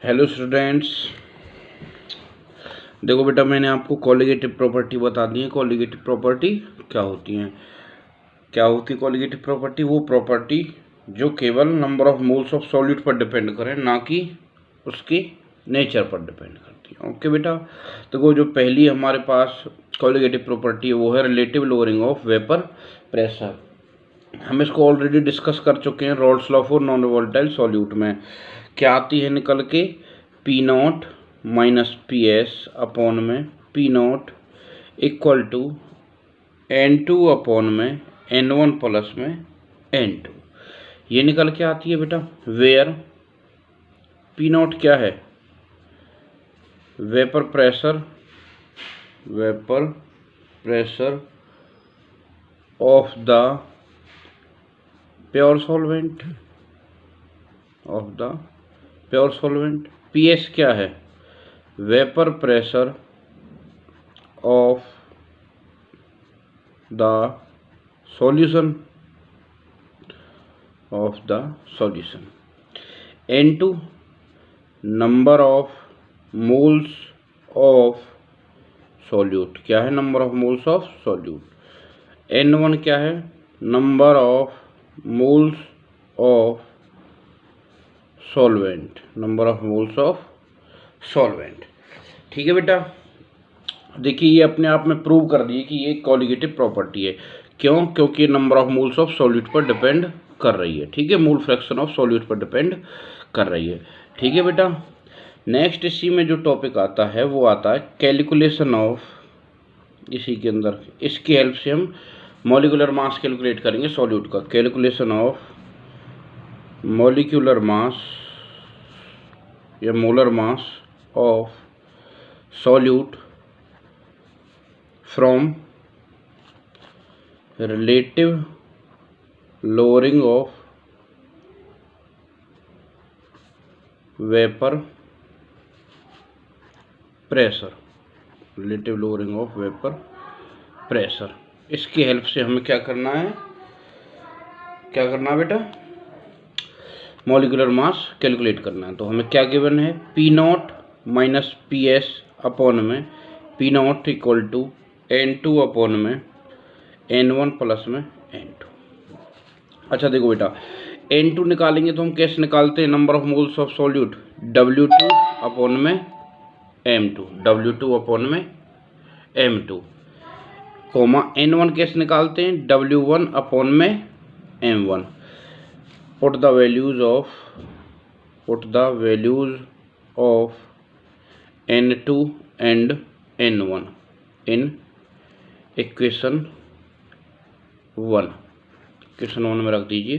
Hello students, देखो बेटा मैंने आपको कॉलिगेटिव प्रॉपर्टी बता दी है। कॉलिगेटिव प्रॉपर्टी क्या होती है? Colligative property? वो प्रॉपर्टी जो केवल number of moles of solute पर डिपेंड करे, ना कि उसके नेचर पर डिपेंड करती है। ओके बेटा, तो वो जो पहली हमारे पास कॉलिगेटिव प्रॉपर्टी है वो है relative lowering of vapour pressure. हम इसको ऑलरेडी डिस्कस कर चुके हैं Raoult's law for non volatile solute में। क्या आती है निकल के? P not minus P S upon में p not equal to N2 upon में N1 प्लस में N2। ये निकल के आती है बेटा, वेयर पी नॉट क्या है? Vapour pressure of the pure solvent. P S क्या है? Vapour pressure of the solution N2 number of moles of solute. क्या है? Number of moles of solute. N1 क्या है? Number of moles of solvent. ठीक है बेटा, देखिए ये अपने आप में प्रूव कर दिए कि ये कॉलिगेटिव प्रॉपर्टी है। क्यों? क्योंकि number of moles of solute पर डिपेंड कर रही है। ठीक है, मोल फ्रैक्शन ऑफ सॉल्यूट पर डिपेंड कर रही है। ठीक है बेटा, नेक्स्ट इसी में जो टॉपिक आता है वो आता है कैलकुलेशन ऑफ। इसी के अंदर इसकी हेल्प से हम मॉलिक्यूलर मास कैलकुलेट करेंगे सॉल्यूट का। कैलकुलेशन ऑफ मॉलिक्यूलर मास या molar mass of solute from relative lowering of vapour pressure. इसकी हेल्प से हमें क्या करना है बेटा? मॉलिक्यूलर मास कैलकुलेट करना है। तो हमें क्या गिवन है? P not minus P S upon में p not equal to N2 upon में N1 प्लस में N2। अच्छा देखो बेटा, N2 निकालेंगे तो हम कैसे निकालते हैं? Number of moles of solute W2 upon में M2 कोमा N1 कैसे निकालते हैं? W1 अपॉन में M1। Put the values of N2 and N1 in equation 1 में रख दीजिए।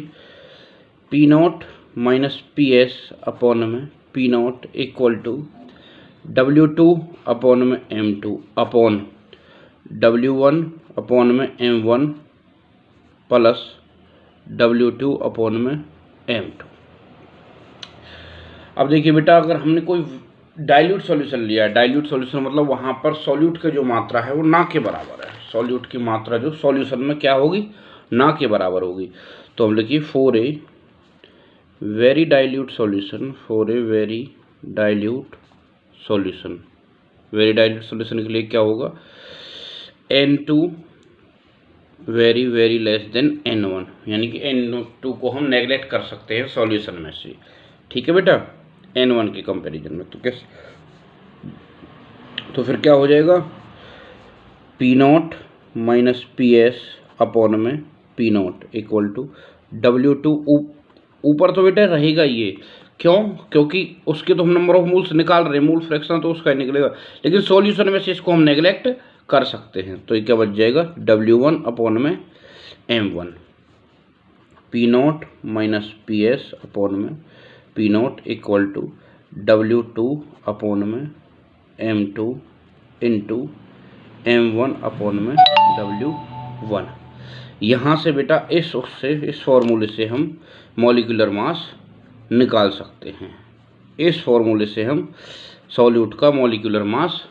P not minus P S upon में p not equal to W2 upon में M2 अपॉन W1 अपॉन में M1 प्लस W2 अपॉन में M2। अब देखिए बेटा, अगर हमने कोई डाइल्यूट सॉल्यूशन लिया है, डाइल्यूट सॉल्यूशन मतलब वहाँ पर सॉल्यूट की जो मात्रा है वो ना के बराबर है। सॉल्यूट की मात्रा जो सॉल्यूशन में क्या होगी? ना के बराबर होगी। तो हम लिखिए for a very dilute solution. Very dilute solution के लिए क्या होगा? N2 very very less than N1, यानी कि N2 को हम नेगलेक्ट कर सकते हैं सॉल्यूशन में से। ठीक है बेटा, N1 के कंपैरिजन में। तो कैसे? तो फिर क्या हो जाएगा? P not minus P S upon में p not equal to W2। ऊपर तो बेटा रहेगा ये, क्यों? क्योंकि उसके तो हम नंबर ऑफ मोल्स निकाल रहे हैं, मोल फ्रैक्शन तो उसका ही निकलेगा, लेकिन सॉल्यूशन में से इसको हम नेगलेक्ट कर सकते हैं। तो ये क्या बच जाएगा? W1 अपॉन में M1। P not minus P S upon में p not equal to W2 upon में M2 इंटू M1 अपॉन में W1। यहाँ से बेटा इस फॉर्मूले से हम मॉलिक्यूलर मास निकाल सकते हैं। इस फॉर्मूले से हम सॉल्यूट का मॉलिक्यूलर मास,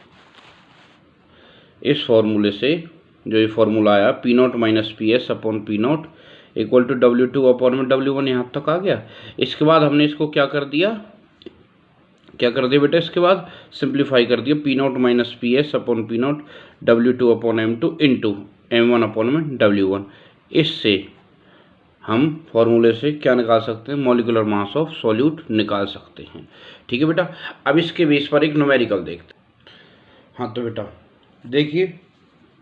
इस फॉर्मूले से जो ये फॉर्मूला आया P not minus P S upon P not equal to W2 upon में W1, यहाँ तक आ गया। इसके बाद हमने इसको क्या कर दिया? क्या कर दिया बेटा, इसके बाद सिंप्लीफाई कर दिया, P not minus P S upon P not W2 upon M2 into M1 upon में W1। इससे हम फॉर्मूले से क्या निकाल सकते हैं, मॉलिक्यूलर मास ऑफ सॉल्यूट निकाल सकते हैं। ठीक है बेटा, अब इसके बेस पर एक न्यूमेरिकल देखते हैं। हाँ तो बेटा देखिए,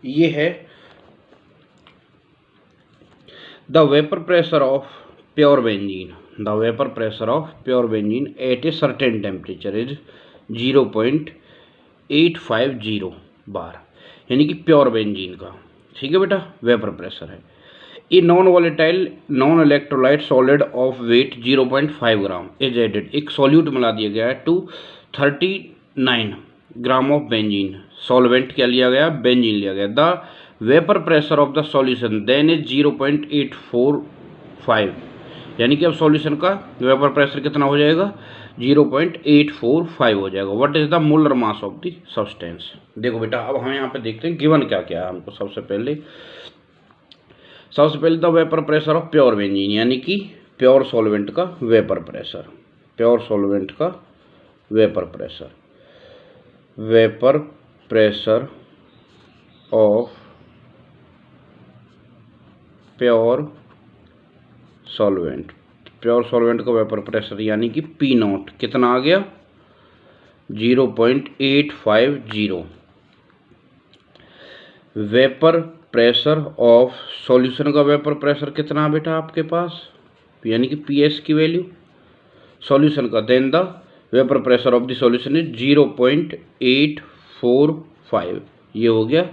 ये है the vapour pressure of pure benzene, the vapour pressure of pure benzene at a certain temperature is 0.850 bar, यानी कि प्योर बेंजीन का, ठीक है बेटा, वेपर प्रेशर है। A non volatile non electrolyte solid of weight 0.5 gram is added, एक solute मिला दिया गया है to 39 gram of benzene, solvent क्या लिया गया, बेंजीन लिया गया। The vapour pressure of the solution then is 0.845, यानी कि अब सॉल्यूशन का वेपर प्रेशर कितना हो जाएगा, 0.845 हो जाएगा। What is the molar mass of the substance. देखो बेटा, अब हम यहाँ पे देखते हैं गिवन क्या क्या है हमको। सबसे पहले the vapour pressure of pure benzene, यानी कि प्योर सॉल्वेंट का वेपर प्रेशर, प्योर सॉल्वेंट का vapour pressure, vapour pressure of pure solvent, pure solvent का वेपर प्रेशर यानी कि पी नॉट कितना आ गया, 0.850। वेपर प्रेशर ऑफ सॉल्यूशन का वेपर प्रेशर कितना बेटा आपके पास, यानी कि पी एस की वैल्यू सॉल्यूशन का, then the vapour pressure of the solution is 0.845, ये हो गया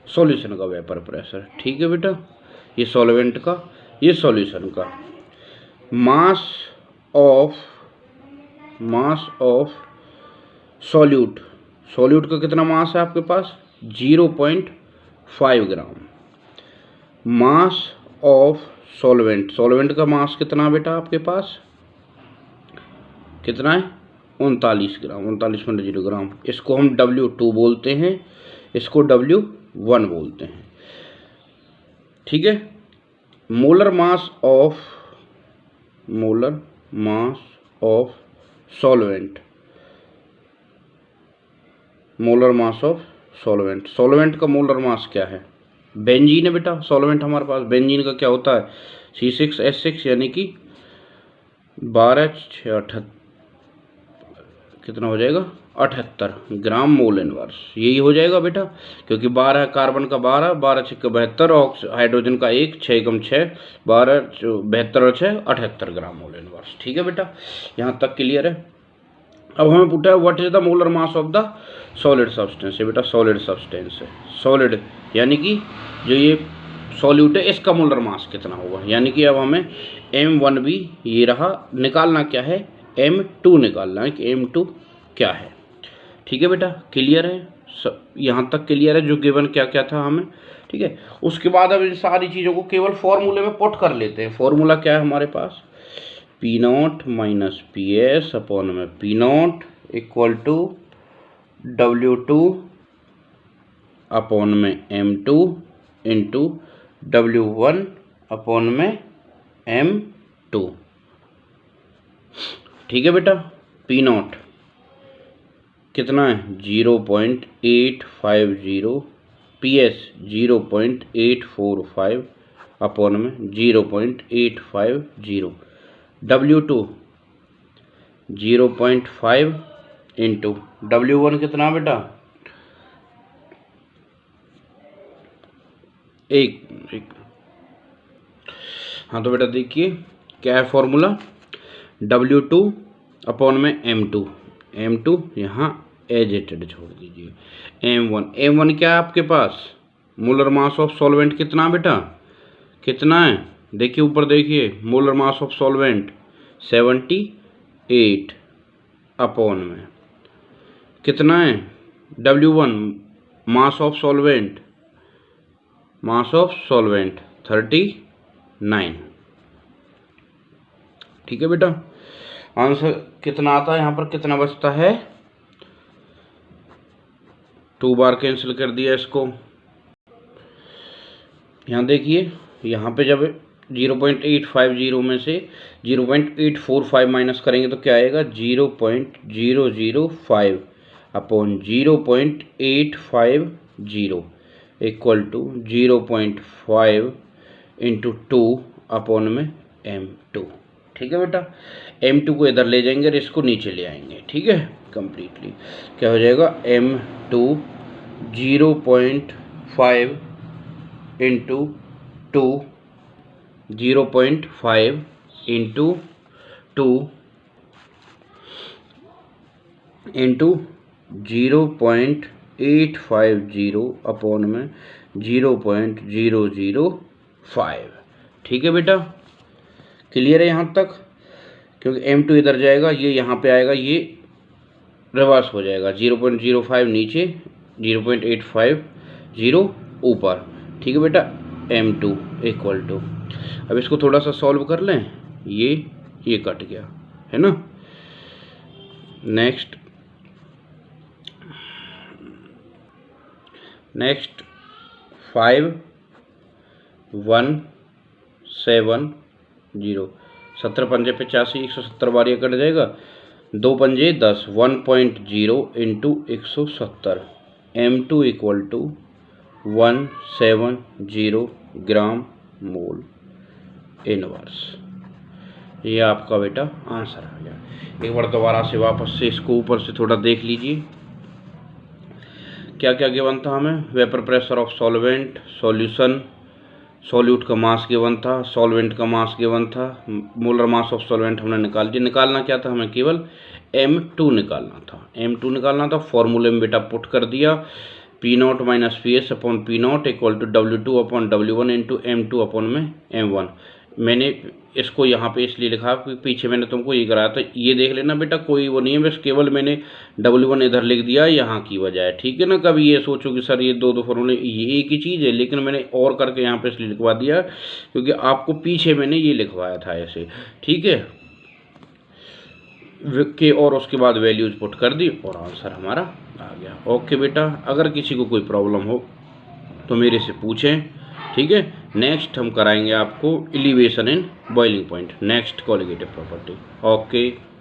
सॉल्यूशन का वेपर प्रेशर। ठीक है बेटा, ये सॉल्वेंट का, ये सॉल्यूशन का। मास ऑफ सॉल्यूट, सॉल्यूट का कितना मास है आपके पास, 0.5 ग्राम। मास ऑफ सॉल्वेंट, सॉल्वेंट का मास कितना बेटा आपके पास, कितना है, 39 ग्राम, 39.0 ग्राम। इसको हम W2 बोलते हैं, इसको W1 बोलते हैं। ठीक है, molar mass of solvent, molar mass of solvent, solvent का मोलर मास क्या है, बेंजीन है बेटा, सॉल्वेंट हमारे पास, बेंजीन का क्या होता है, C6H6, यानी कि 12 कितना हो जाएगा, 78 ग्राम मोल इनवर्स, यही हो जाएगा बेटा, क्योंकि 12 कार्बन का 12, 12 6 72, हाइड्रोजन का 1, 6 कम 6, 12 72 और 6 78 ग्राम मोल इनवर्स। ठीक है बेटा, यहाँ तक क्लियर है। अब हमें पूछा है what is the molar mass of the solid substance, है बेटा सॉलिड सब्सटेंस है, सॉलिड यानी कि जो ये सॉल्यूट है इसका मोलर मास कितना होगा, यानी कि अब हमें M1 भी ये रहा, निकालना क्या है, M2 निकालना है कि M2 क्या है। ठीक है बेटा, क्लियर है, यहाँ तक क्लियर है जो गिवन क्या क्या था हमें। ठीक है, उसके बाद अब इन सारी चीज़ों को केवल फॉर्मूले में पुट कर लेते हैं। फॉर्मूला क्या है हमारे पास, p not minus P S upon में p not equal to W2 upon में M2 इंटू W1 अपॉन में M2। ठीक है बेटा, पी नॉट कितना है, 0.850, पी एस 0.845 अपॉन में 0.850, W2 0.5 इंटू W1 कितना बेटा, एक। हाँ तो बेटा देखिए क्या है फॉर्मूला, W2 अपॉन में M2 यहाँ एजेटेड छोड़ दीजिए, M1 क्या है आपके पास, मोलर मास ऑफ सॉल्वेंट कितना बेटा, कितना है, देखिए ऊपर देखिए, molar mass of solvent 78 upon में कितना है, W1 मास ऑफ सॉल्वेंट 39। ठीक है बेटा, आंसर कितना आता है, यहाँ पर कितना बचता है, 2 बार कैंसिल कर दिया इसको। यहाँ देखिए, यहाँ पे जब 0.850 में से 0.845 माइनस करेंगे तो क्या आएगा 0.005 upon 0.850 equal to 0.5 into 2 upon में m2। ठीक है बेटा, m2 को इधर ले जाएंगे और इसको नीचे ले आएंगे। ठीक है, कंप्लीटली क्या हो जाएगा m2 0.5 into 2 0.5 into 2 into 0.850 upon में 0.005। ठीक है बेटा, क्लियर है यहाँ तक? क्योंकि m2 इधर जाएगा, ये यहाँ पे आएगा, ये रिवर्स हो जाएगा, 0.05 नीचे 0.850 ऊपर। ठीक है बेटा, m2 इक्वल टू, अब इसको थोड़ा सा सॉल्व कर लें, ये कट गया है ना। नेक्स्ट 5170, 70 पंजे 85, 170 बार ये कट जाएगा, 2 पंजे 10, 1.0 into 170, m2 equal to 170 gram mole inverse. ये आपका बेटा आंसर आ गया। एक बार दोबारा से वापस से इसको ऊपर से थोड़ा देख लीजिए, क्या क्या गिवन था हमें। Vapour pressure of solvent, solution, solute का मास गिवन था, सॉल्वेंट का मास गिवन था, मोलर मास ऑफ सॉल्वेंट हमने निकाल दिया। निकालना क्या था हमें, केवल m2 निकालना था, m2 निकालना था। फॉर्मूले में बेटा पुट कर दिया, P0 minus PS upon P0 equal to W2 upon W1 into M2 upon में M1। मैंने इसको यहाँ पे इसलिए लिखा क्योंकि पीछे मैंने तुमको ये कराया था, ये देख लेना बेटा, कोई वो नहीं है, बस केवल मैंने W1 इधर लिख दिया यहाँ की वजह है। ठीक है ना, कभी ये सोचो कि सर ये दो फॉर्मूले ये एक ही चीज़ है, लेकिन मैंने और करके यहाँ पे इसलिए लिखवा दिया क्योंकि आपको पीछे मैंने ये लिखवाया था ऐसे। ठीक है के, और उसके बाद वैल्यूज पुट कर दी और आंसर हमारा आ गया। ओके बेटा, अगर किसी को कोई प्रॉब्लम हो तो मेरे से पूछें। ठीक है, नेक्स्ट हम कराएंगे आपको elevation in boiling point, next colligative property. Okay.